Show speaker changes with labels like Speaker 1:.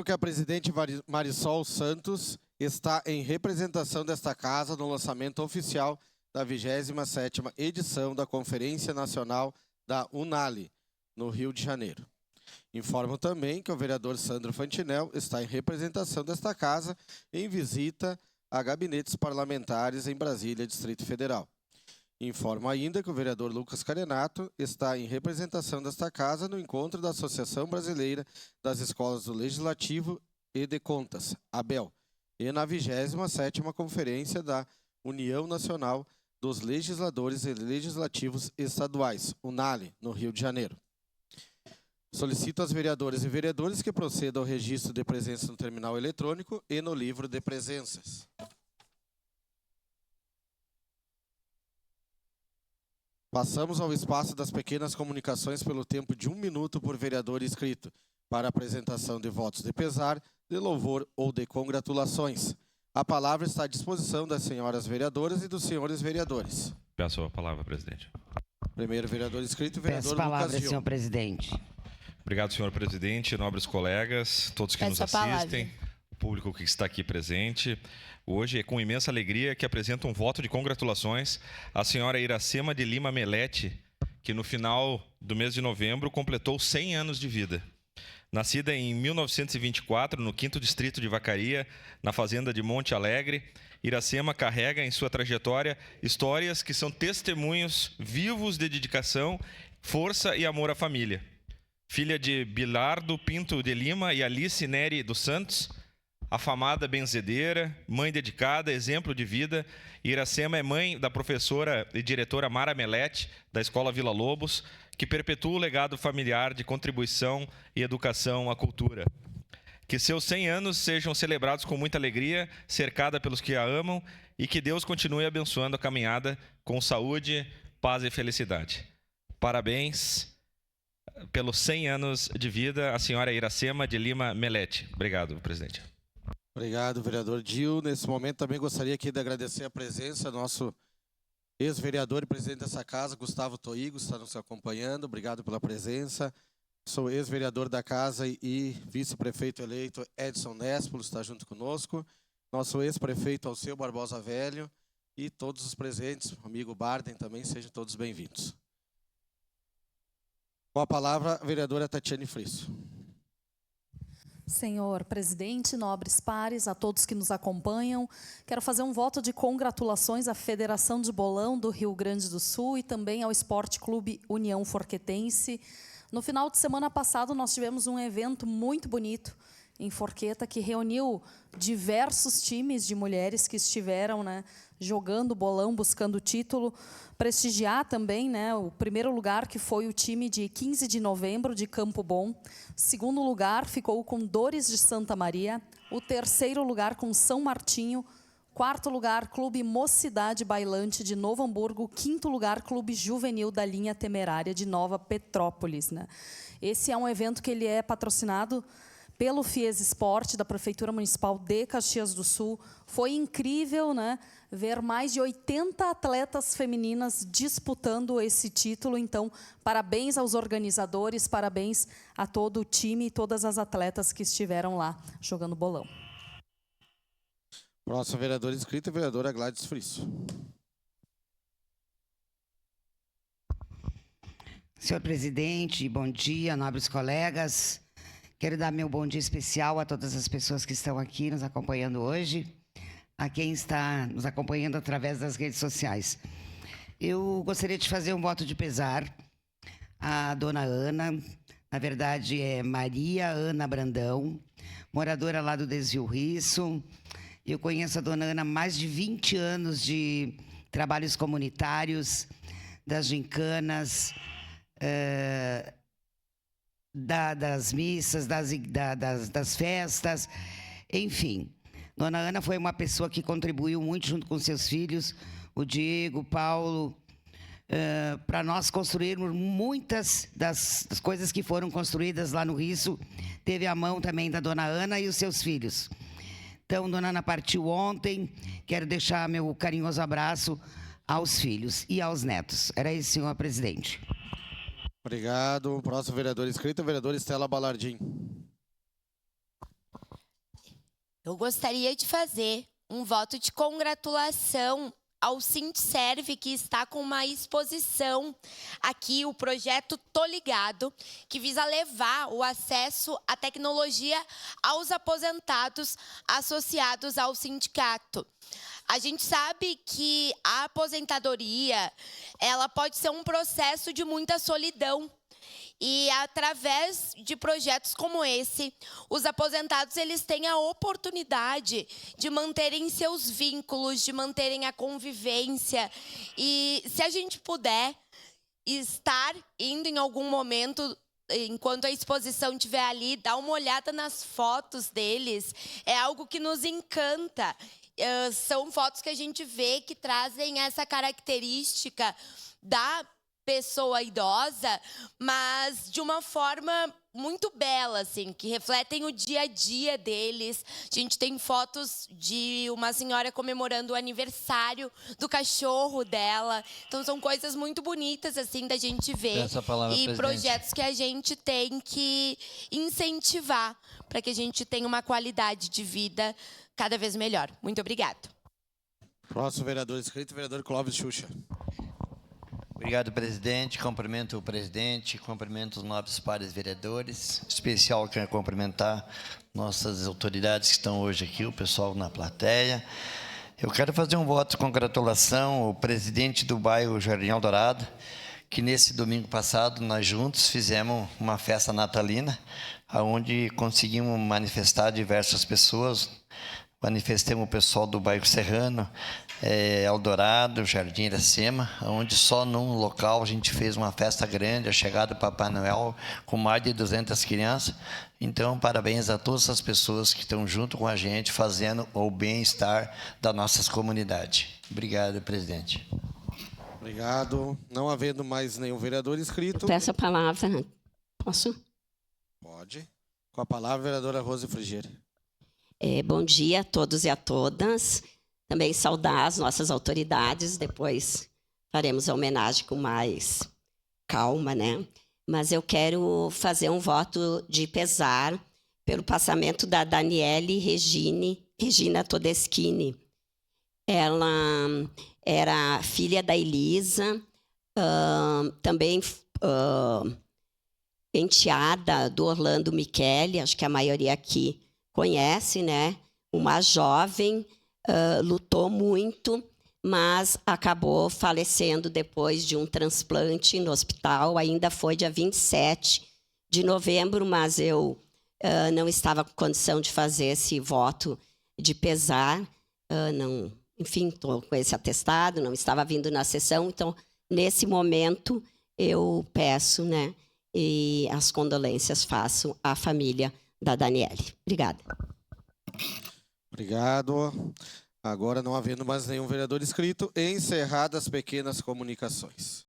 Speaker 1: que a presidente Marisol Santos está em representação desta casa no lançamento oficial da 27ª edição da Conferência Nacional da UNALI, no Rio de Janeiro. Informo também que o vereador Sandro Fantinel está em representação desta casa em visita a gabinetes parlamentares em Brasília, Distrito Federal. Informo ainda que o vereador Lucas Carenato está em representação desta casa no encontro da Associação Brasileira das Escolas do Legislativo e de Contas, ABEL, e na 27ª Conferência da União Nacional dos Legisladores e Legislativos Estaduais, UNALI, no Rio de Janeiro. Solicito às vereadoras e vereadores que procedam ao registro de presença no terminal eletrônico e no livro de presenças. Passamos ao espaço das pequenas comunicações pelo tempo de 1 minuto por vereador inscrito, para apresentação de votos de pesar, de louvor ou de congratulações. A palavra está à disposição das senhoras vereadoras e dos senhores vereadores.
Speaker 2: Peço a palavra, presidente.
Speaker 1: Primeiro vereador inscrito, vereador
Speaker 3: Peço a palavra,
Speaker 1: Lucas Gil.
Speaker 3: senhor presidente.
Speaker 2: Obrigado, senhor presidente, nobres colegas, todos que nos assistem, o público que está aqui presente. Hoje é com imensa alegria que apresento um voto de congratulações à senhora Iracema de Lima Melete, que no final do mês de novembro completou 100 anos de vida. Nascida em 1924, no 5º Distrito de Vacaria, na fazenda de Monte Alegre, Iracema carrega em sua trajetória histórias que são testemunhos vivos de dedicação, força e amor à família. Filha de Bilardo Pinto de Lima e Alice Neri dos Santos, afamada benzedeira, mãe dedicada, exemplo de vida, Iracema é mãe da professora e diretora Mara Melete, da Escola Vila Lobos, que perpetua o legado familiar de contribuição e educação à cultura. Que seus 100 anos sejam celebrados com muita alegria, cercada pelos que a amam, e que Deus continue abençoando a caminhada com saúde, paz e felicidade. Parabéns pelos 100 anos de vida, a senhora Iracema de Lima Melete. Obrigado, presidente.
Speaker 1: Obrigado, vereador Gil. Nesse momento também gostaria aqui de agradecer a presença do nosso ex-vereador e presidente dessa casa, Gustavo Toigo, está nos acompanhando. Obrigado pela presença. Sou ex-vereador da casa e vice-prefeito eleito Edson Nespolo, está junto conosco. Nosso ex-prefeito Alceu Barbosa Velho e todos os presentes, amigo Barden também, sejam todos bem-vindos. Com a palavra, a vereadora Tatiane Frisso.
Speaker 4: Senhor presidente, nobres pares, a todos que nos acompanham, quero fazer um voto de congratulações à Federação de Bolão do Rio Grande do Sul e também ao Esporte Clube União Forquetense. No final de semana passado, nós tivemos um evento muito bonito em Forqueta, que reuniu diversos times de mulheres que estiveram, jogando bolão, buscando o título. Prestigiar também, o primeiro lugar, que foi o time de 15 de novembro, de Campo Bom. Segundo lugar ficou com Dores de Santa Maria. O terceiro lugar com São Martinho. Quarto lugar, Clube Mocidade Bailante, de Novo Hamburgo. Quinto lugar, Clube Juvenil da Linha Temerária, de Nova Petrópolis. Esse é um evento que ele é patrocinado pelo FIES Esporte, da Prefeitura Municipal de Caxias do Sul. Foi incrível, ver mais de 80 atletas femininas disputando esse título. Então, parabéns aos organizadores, parabéns a todo o time e todas as atletas que estiveram lá jogando bolão.
Speaker 1: Próximo vereador inscrito, a vereadora Gladys Frisso.
Speaker 3: Senhor presidente, bom dia, nobres colegas. Quero dar meu bom dia especial a todas as pessoas que estão aqui nos acompanhando hoje, a quem está nos acompanhando através das redes sociais. Eu gostaria de fazer um voto de pesar à dona Ana, na verdade é Maria Ana Brandão, moradora lá do Desvio Risso. Eu conheço a dona Ana há mais de 20 anos de trabalhos comunitários, das gincanas, das missas, das festas, enfim. Dona Ana foi uma pessoa que contribuiu muito junto com seus filhos, o Diego, o Paulo, para nós construirmos muitas das coisas que foram construídas lá no Risso. Teve a mão também da dona Ana e os seus filhos. Então, dona Ana partiu ontem, quero deixar meu carinhoso abraço aos filhos e aos netos. Era isso, senhor presidente.
Speaker 1: Obrigado. Próximo vereador inscrito, a vereadora Estela Balardim.
Speaker 5: Eu gostaria de fazer um voto de congratulação ao Sintserv, que está com uma exposição aqui, o projeto Tô Ligado, que visa levar o acesso à tecnologia aos aposentados associados ao sindicato. A gente sabe que a aposentadoria, ela pode ser um processo de muita solidão. E através de projetos como esse, os aposentados eles têm a oportunidade de manterem seus vínculos, de manterem a convivência. E se a gente puder estar indo em algum momento, enquanto a exposição estiver ali, dar uma olhada nas fotos deles, é algo que nos encanta. São fotos que a gente vê que trazem essa característica da pessoa idosa, mas de uma forma muito bela, assim, que refletem o dia a dia deles. A gente tem fotos de uma senhora comemorando o aniversário do cachorro dela. Então, são coisas muito bonitas, assim, da gente ver.
Speaker 6: Essa palavra,
Speaker 5: e
Speaker 6: presidente.
Speaker 5: Projetos que a gente tem que incentivar para que a gente tenha uma qualidade de vida cada vez melhor. Muito obrigada.
Speaker 1: Próximo vereador inscrito, vereador Clóvis Xuxa.
Speaker 6: Obrigado, presidente. Cumprimento o presidente, cumprimento os nobres pares vereadores. Em especial, quero cumprimentar nossas autoridades que estão hoje aqui, o pessoal na plateia. Eu quero fazer um voto de congratulação ao presidente do bairro Jardim Eldorado, que nesse domingo passado, nós juntos fizemos uma festa natalina, onde conseguimos manifestar diversas pessoas. Manifestemos o pessoal do bairro Serrano, Eldorado, Jardim Iracema, onde só num local a gente fez uma festa grande, a chegada do Papai Noel, com mais de 200 crianças. Então, parabéns a todas as pessoas que estão junto com a gente, fazendo o bem-estar das nossas comunidades. Obrigado, presidente.
Speaker 1: Obrigado. Não havendo mais nenhum vereador inscrito...
Speaker 7: Eu peço a palavra. Posso?
Speaker 1: Pode. Com a palavra, a vereadora Rose Frigieri.
Speaker 7: Bom dia a todos e a todas. Também saudar as nossas autoridades. Depois faremos a homenagem com mais calma, né? Mas eu quero fazer um voto de pesar pelo passamento da Daniele Regina Todeschini. Ela era filha da Elisa, também enteada do Orlando Michele, acho que a maioria aqui conhece, né? Uma jovem, lutou muito, mas acabou falecendo depois de um transplante no hospital. Ainda foi dia 27 de novembro, mas eu não estava com condição de fazer esse voto de pesar. Não, enfim, estou com esse atestado, não estava vindo na sessão. Então, nesse momento, eu peço, né? E as condolências faço à família da Daniele. Obrigada.
Speaker 1: Obrigado. Agora, não havendo mais nenhum vereador inscrito, encerradas as pequenas comunicações.